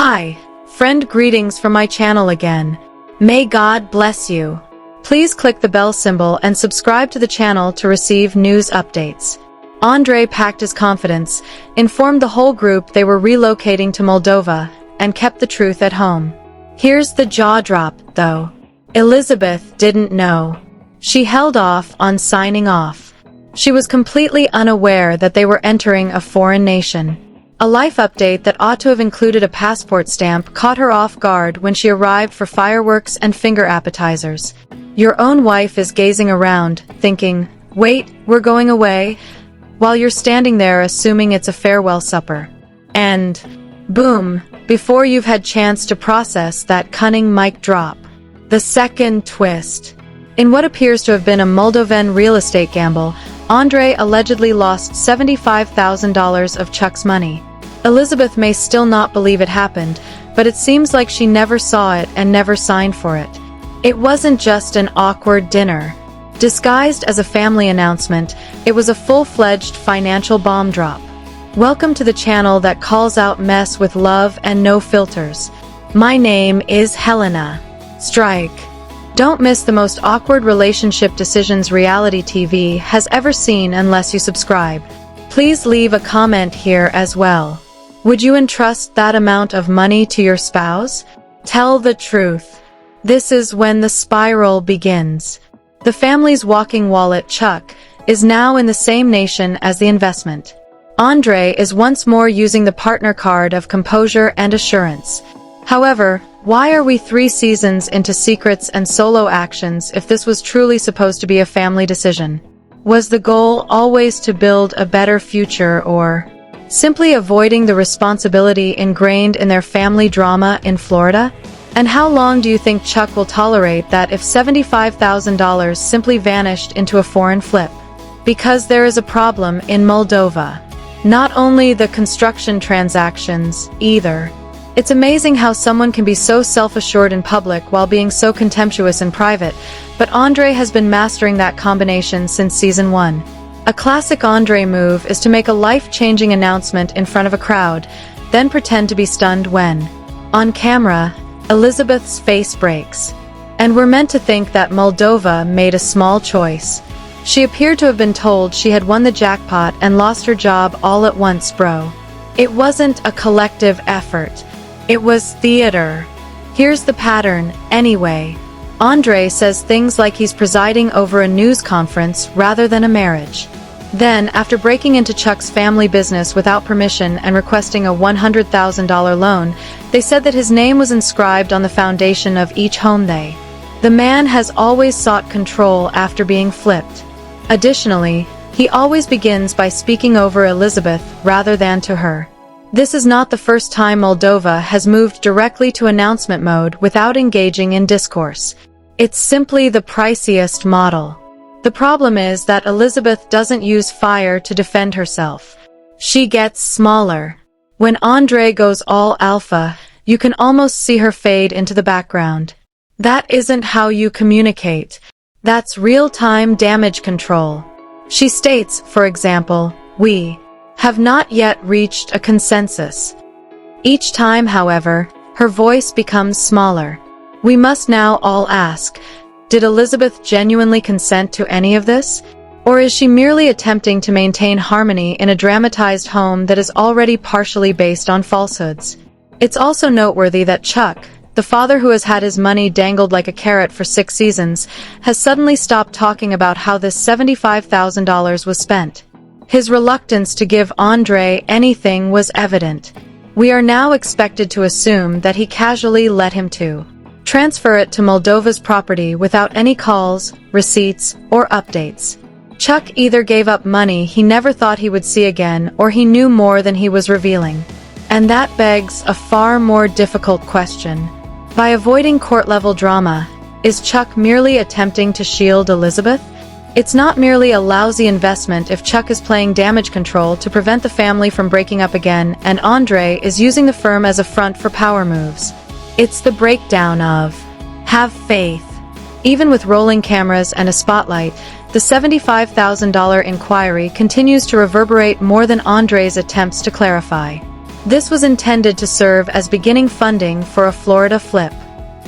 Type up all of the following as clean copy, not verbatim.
Hi, friend, greetings from my channel again. May God bless you. Please click the bell symbol and subscribe to the channel to receive news updates. Andrei packed his confidence, informed the whole group they were relocating to Moldova, and kept the truth at home. Here's the jaw drop, though. Elizabeth didn't know. She held off on signing off. She was completely unaware that they were entering a foreign nation. A life update that ought to have included a passport stamp caught her off guard when she arrived for fireworks and finger appetizers. Your own wife is gazing around, thinking, "Wait, we're going away?" while you're standing there assuming it's a farewell supper. And boom, before you've had chance to process that cunning mic drop. The second twist. In what appears to have been a Moldovan real estate gamble, Andrei allegedly lost $75,000 of Chuck's money. Elizabeth may still not believe it happened, but it seems like she never saw it and never signed for it. It wasn't just an awkward dinner. Disguised as a family announcement, it was a full-fledged financial bomb drop. Welcome to the channel that calls out mess with love and no filters. My name is Helena. Strike. Don't miss the most awkward relationship decisions reality TV has ever seen unless you subscribe. Please leave a comment here as well. Would you entrust that amount of money to your spouse? Tell the truth. This is when the spiral begins. The family's walking wallet, Chuck, is now in the same nation as the investment. Andrei is once more using the partner card of composure and assurance. However, why are we 3 seasons into secrets and solo actions if this was truly supposed to be a family decision? Was the goal always to build a better future, or simply avoiding the responsibility ingrained in their family drama in Florida? And how long do you think Chuck will tolerate that if $75,000 simply vanished into a foreign flip? Because there is a problem in Moldova. Not only the construction transactions, either. It's amazing how someone can be so self-assured in public while being so contemptuous in private, but Andrei has been mastering that combination since season 1. A classic Andrei move is to make a life-changing announcement in front of a crowd, then pretend to be stunned when, on camera, Elizabeth's face breaks. And we're meant to think that Moldova made a small choice. She appeared to have been told she had won the jackpot and lost her job all at once, bro. It wasn't a collective effort. It was theater. Here's the pattern, anyway. Andrei says things like he's presiding over a news conference rather than a marriage. Then, after breaking into Chuck's family business without permission and requesting a $100,000 loan, they said that his name was inscribed on the foundation of each home they. The man has always sought control after being flipped. Additionally, he always begins by speaking over Elizabeth rather than to her. This is not the first time Moldova has moved directly to announcement mode without engaging in discourse. It's simply the priciest model. The problem is that Elizabeth doesn't use fire to defend herself. She gets smaller. When Andrei goes all alpha, you can almost see her fade into the background. That isn't how you communicate. That's real-time damage control. She states, for example, "We have not yet reached a consensus." Each time, however, her voice becomes smaller. We must now all ask, did Elizabeth genuinely consent to any of this? Or is she merely attempting to maintain harmony in a dramatized home that is already partially based on falsehoods? It's also noteworthy that Chuck, the father who has had his money dangled like a carrot for 6 seasons, has suddenly stopped talking about how this $75,000 was spent. His reluctance to give Andrei anything was evident. We are now expected to assume that he casually let him transfer it to Moldova's property without any calls, receipts, or updates. Chuck either gave up money he never thought he would see again, or he knew more than he was revealing. And that begs a far more difficult question. By avoiding court-level drama, is Chuck merely attempting to shield Elizabeth? It's not merely a lousy investment if Chuck is playing damage control to prevent the family from breaking up again, and Andrei is using the firm as a front for power moves. It's the breakdown of have faith. Even with rolling cameras and a spotlight, the $75,000 inquiry continues to reverberate more than Andrei's attempts to clarify. This was intended to serve as beginning funding for a Florida flip.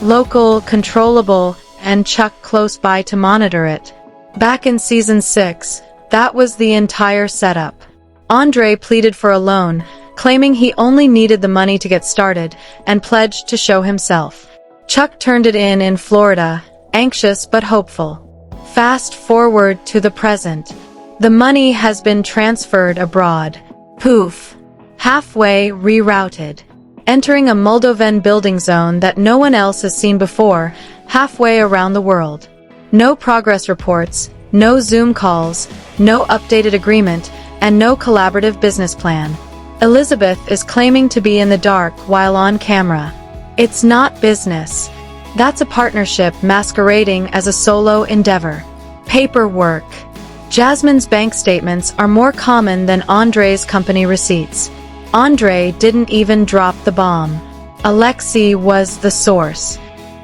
Local, controllable, and Chuck close by to monitor it. Back in season 6, that was the entire setup. Andrei pleaded for a loan, claiming he only needed the money to get started, and pledged to show himself. Chuck turned it in Florida, anxious but hopeful. Fast forward to the present. The money has been transferred abroad. Poof. Halfway rerouted. Entering a Moldovan building zone that no one else has seen before, halfway around the world. No progress reports, no Zoom calls, no updated agreement, and no collaborative business plan. Elizabeth is claiming to be in the dark while on camera. It's not business. That's a partnership masquerading as a solo endeavor. Paperwork. Jasmine's bank statements are more common than Andrei's company receipts. Andrei didn't even drop the bomb. Alexei was the source.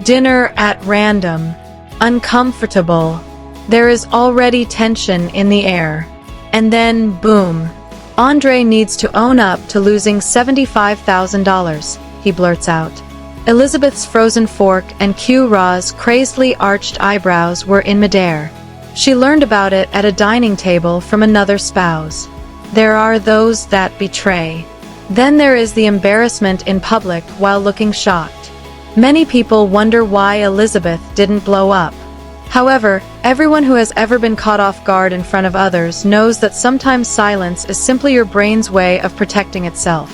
Dinner at random. Uncomfortable. There is already tension in the air. And then, boom. Andrei needs to own up to losing $75,000, he blurts out. Elizabeth's frozen fork and Q-Ra's crazedly arched eyebrows were in midair. She learned about it at a dining table from another spouse. There are those that betray. Then there is the embarrassment in public while looking shocked. Many people wonder why Elizabeth didn't blow up. However, everyone who has ever been caught off guard in front of others knows that sometimes silence is simply your brain's way of protecting itself.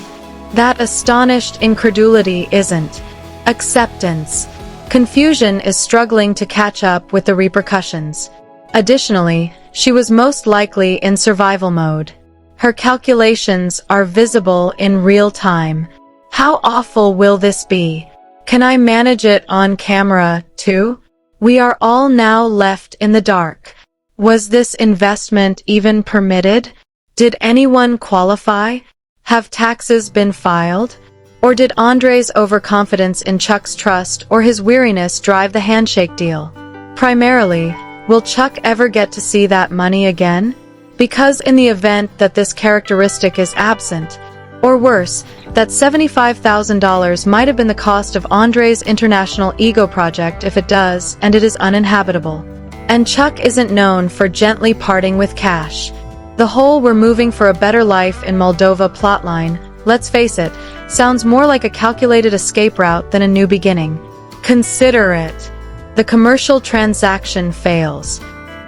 That astonished incredulity isn't. Acceptance. Confusion is struggling to catch up with the repercussions. Additionally, she was most likely in survival mode. Her calculations are visible in real time. How awful will this be? Can I manage it on camera, too? We are all now left in the dark. Was this investment even permitted? Did anyone qualify? Have taxes been filed? Or did Andrei's overconfidence in Chuck's trust or his weariness drive the handshake deal? Primarily, will Chuck ever get to see that money again? Because in the event that this characteristic is absent, or worse, that $75,000 might have been the cost of Andrei's international ego project if it does, and it is uninhabitable. And Chuck isn't known for gently parting with cash. The whole "we're moving for a better life in Moldova" plotline, let's face it, sounds more like a calculated escape route than a new beginning. Consider it. The commercial transaction fails.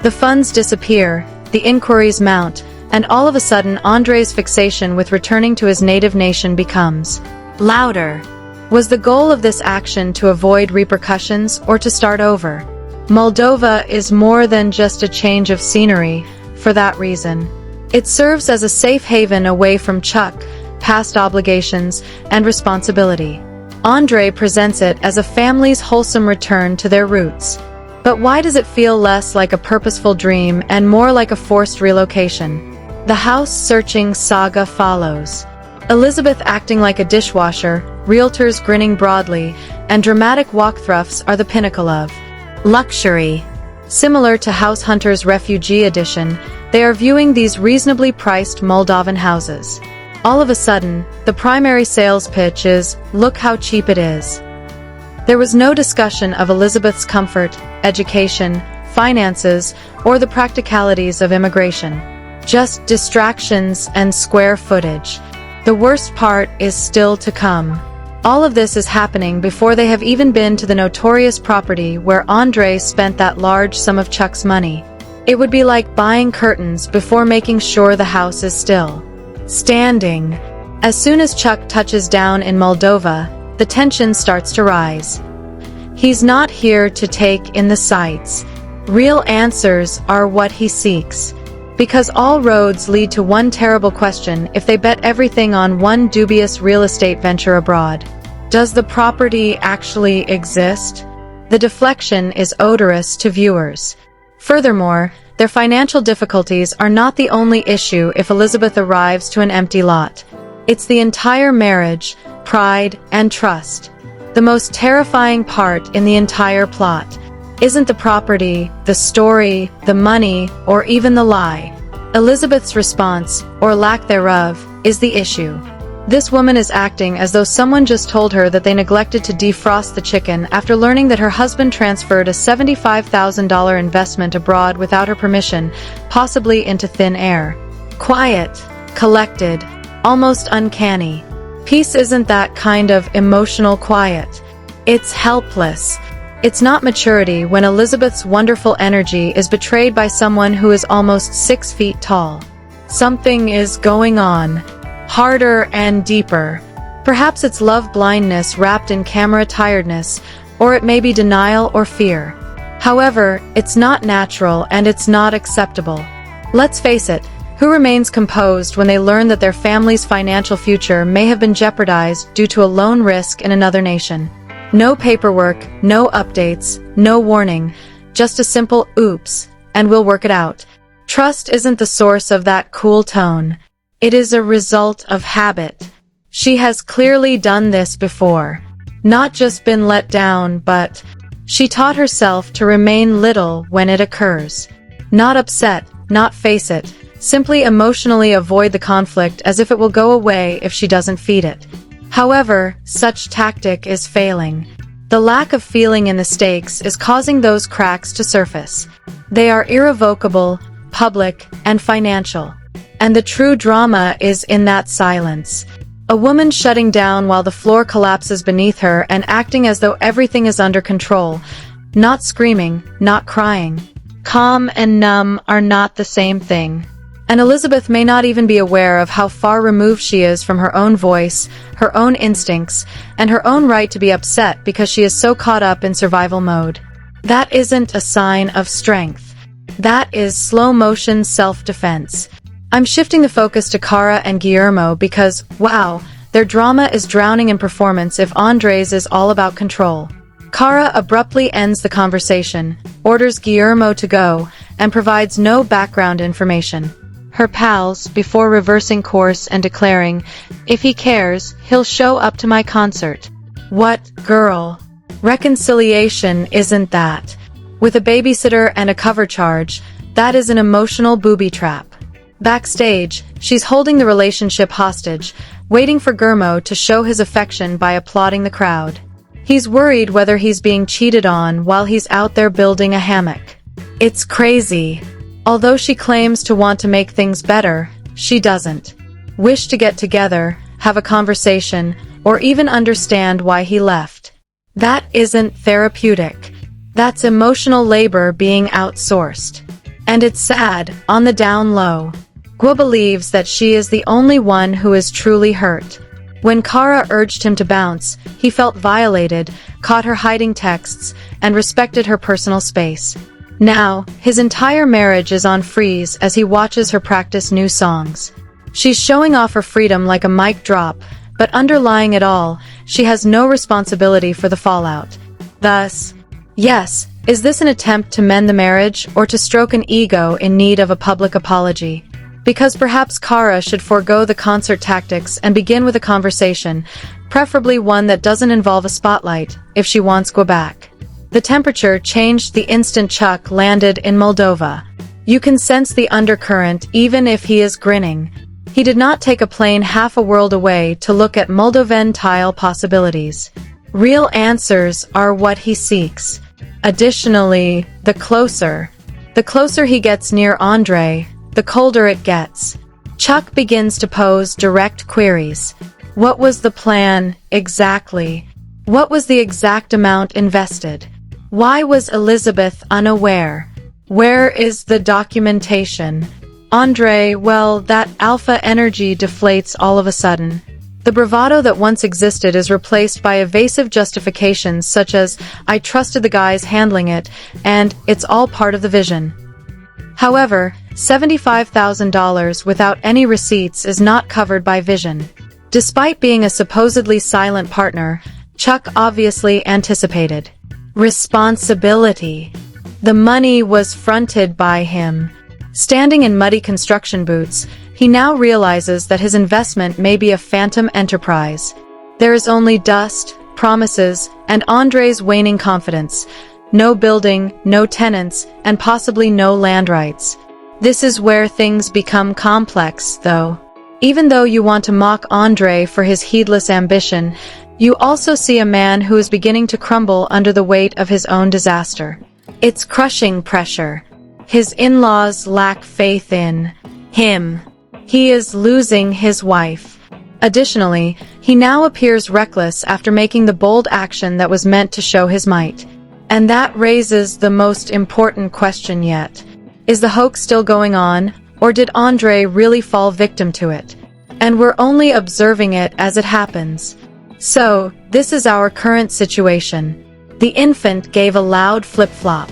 The funds disappear, the inquiries mount, and all of a sudden Andrei's fixation with returning to his native nation becomes louder. Was the goal of this action to avoid repercussions or to start over? Moldova is more than just a change of scenery, for that reason. It serves as a safe haven away from Chuck, past obligations, and responsibility. Andrei presents it as a family's wholesome return to their roots. But why does it feel less like a purposeful dream and more like a forced relocation? The house-searching saga follows. Elizabeth acting like a dishwasher, realtors grinning broadly, and dramatic walkthroughs are the pinnacle of luxury. Similar to House Hunter's Refugee Edition, they are viewing these reasonably priced Moldovan houses. All of a sudden, the primary sales pitch is, "Look how cheap it is." There was no discussion of Elizabeth's comfort, education, finances, or the practicalities of immigration. Just distractions and square footage. The worst part is still to come. All of this is happening before they have even been to the notorious property where Andrei spent that large sum of Chuck's money. It would be like buying curtains before making sure the house is still standing. As soon as Chuck touches down in Moldova, the tension starts to rise. He's not here to take in the sights. Real answers are what he seeks. Because all roads lead to one terrible question if they bet everything on one dubious real estate venture abroad. Does the property actually exist? The deflection is odorous to viewers. Furthermore, their financial difficulties are not the only issue if Elizabeth arrives to an empty lot. It's the entire marriage, pride, and trust. The most terrifying part in the entire plot isn't the property, the story, the money, or even the lie. Elizabeth's response, or lack thereof, is the issue. This woman is acting as though someone just told her that they neglected to defrost the chicken after learning that her husband transferred a $75,000 investment abroad without her permission, possibly into thin air. Quiet, collected, almost uncanny. Peace isn't that kind of emotional quiet. It's helpless. It's not maturity when Elizabeth's wonderful energy is betrayed by someone who is almost 6 feet tall. Something is going on. Harder and deeper. Perhaps it's love blindness wrapped in camera tiredness, or it may be denial or fear. However, it's not natural and it's not acceptable. Let's face it, who remains composed when they learn that their family's financial future may have been jeopardized due to a loan risk in another nation? No paperwork, no updates, no warning, just a simple oops, and we'll work it out. Trust isn't the source of that cool tone. It is a result of habit. She has clearly done this before. Not just been let down, but she taught herself to remain little when it occurs. Not upset, not face it, simply emotionally avoid the conflict as if it will go away if she doesn't feed it. However, such tactic is failing. The lack of feeling in the stakes is causing those cracks to surface. They are irrevocable, public, and financial. And the true drama is in that silence. A woman shutting down while the floor collapses beneath her and acting as though everything is under control. Not screaming, not crying. Calm and numb are not the same thing. And Elizabeth may not even be aware of how far removed she is from her own voice, her own instincts, and her own right to be upset because she is so caught up in survival mode. That isn't a sign of strength. That is slow-motion self-defense. I'm shifting the focus to Cara and Guillermo because, wow, their drama is drowning in performance if Andrei's is all about control. Cara abruptly ends the conversation, orders Guillermo to go, and provides no background information. Her pals, before reversing course and declaring, if he cares, he'll show up to my concert. What girl? Reconciliation isn't that. With a babysitter and a cover charge, that is an emotional booby trap. Backstage, she's holding the relationship hostage, waiting for Guillermo to show his affection by applauding the crowd. He's worried whether he's being cheated on while he's out there building a hammock. It's crazy. Although she claims to want to make things better, she doesn't wish to get together, have a conversation, or even understand why he left. That isn't therapeutic. That's emotional labor being outsourced. And it's sad, on the down low. Guo believes that she is the only one who is truly hurt. When Cara urged him to bounce, he felt violated, caught her hiding texts, and respected her personal space. Now, his entire marriage is on freeze as he watches her practice new songs. She's showing off her freedom like a mic drop, but underlying it all, she has no responsibility for the fallout. Thus, yes, is this an attempt to mend the marriage or to stroke an ego in need of a public apology? Because perhaps Cara should forego the concert tactics and begin with a conversation, preferably one that doesn't involve a spotlight, if she wants Guo back. The temperature changed the instant Chuck landed in Moldova. You can sense the undercurrent even if he is grinning. He did not take a plane half a world away to look at Moldovan tile possibilities. Real answers are what he seeks. Additionally, the closer he gets near Andrei, the colder it gets. Chuck begins to pose direct queries. What was the plan, exactly? What was the exact amount invested? Why was Elizabeth unaware? Where is the documentation? Andrei, well, that alpha energy deflates all of a sudden. The bravado that once existed is replaced by evasive justifications such as, I trusted the guys handling it, and it's all part of the vision. However, $75,000 without any receipts is not covered by vision. Despite being a supposedly silent partner, Chuck obviously anticipated responsibility. The money was fronted by him. Standing in muddy construction boots, he now realizes that his investment may be a phantom enterprise. There is only dust, promises, and Andrei's waning confidence. No building, no tenants, and possibly no land rights. This is where things become complex, though. Even though you want to mock Andrei for his heedless ambition, you also see a man who is beginning to crumble under the weight of his own disaster. It's crushing pressure. His in-laws lack faith in him. He is losing his wife. Additionally, he now appears reckless after making the bold action that was meant to show his might. And that raises the most important question yet. Is the hoax still going on, or did Andrei really fall victim to it? And we're only observing it as it happens. So, this is our current situation. The infant gave a loud flip-flop.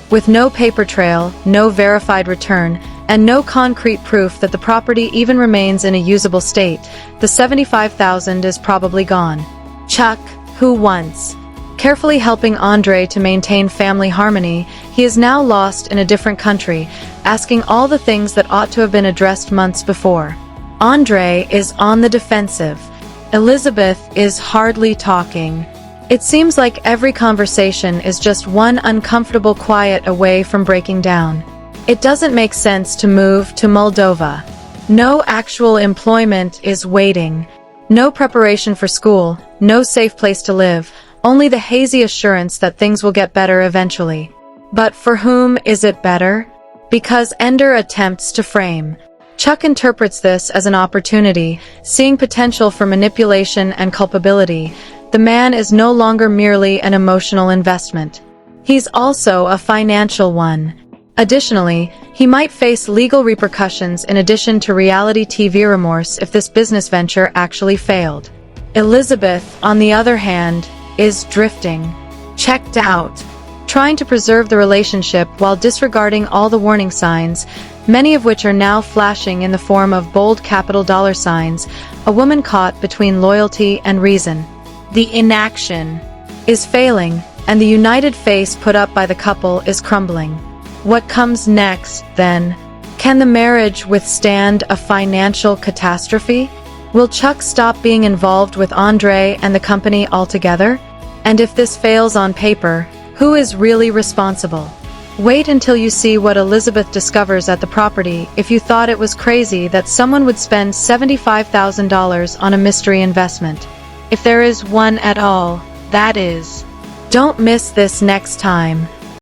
With no paper trail, no verified return, and no concrete proof that the property even remains in a usable state, the $75,000 is probably gone. Chuck, who once carefully helping Andrei to maintain family harmony, he is now lost in a different country, asking all the things that ought to have been addressed months before. Andrei is on the defensive. Elizabeth is hardly talking. It seems like every conversation is just one uncomfortable quiet away from breaking down. It doesn't make sense to move to Moldova. No actual employment is waiting. No preparation for school, no safe place to live, only the hazy assurance that things will get better eventually. But for whom is it better? Because Ender attempts to frame. Chuck interprets this as an opportunity, seeing potential for manipulation and culpability. The man is no longer merely an emotional investment. He's also a financial one. Additionally, he might face legal repercussions in addition to reality TV remorse if this business venture actually failed. Elizabeth, on the other hand, is drifting. Checked out. Trying to preserve the relationship while disregarding all the warning signs, many of which are now flashing in the form of bold capital dollar signs, a woman caught between loyalty and reason. The inaction is failing, and the united face put up by the couple is crumbling. What comes next, then? Can the marriage withstand a financial catastrophe? Will Chuck stop being involved with Andrei and the company altogether? And if this fails on paper, who is really responsible? Wait until you see what Elizabeth discovers at the property if you thought it was crazy that someone would spend $75,000 on a mystery investment. If there is one at all, that is. Don't miss this next time.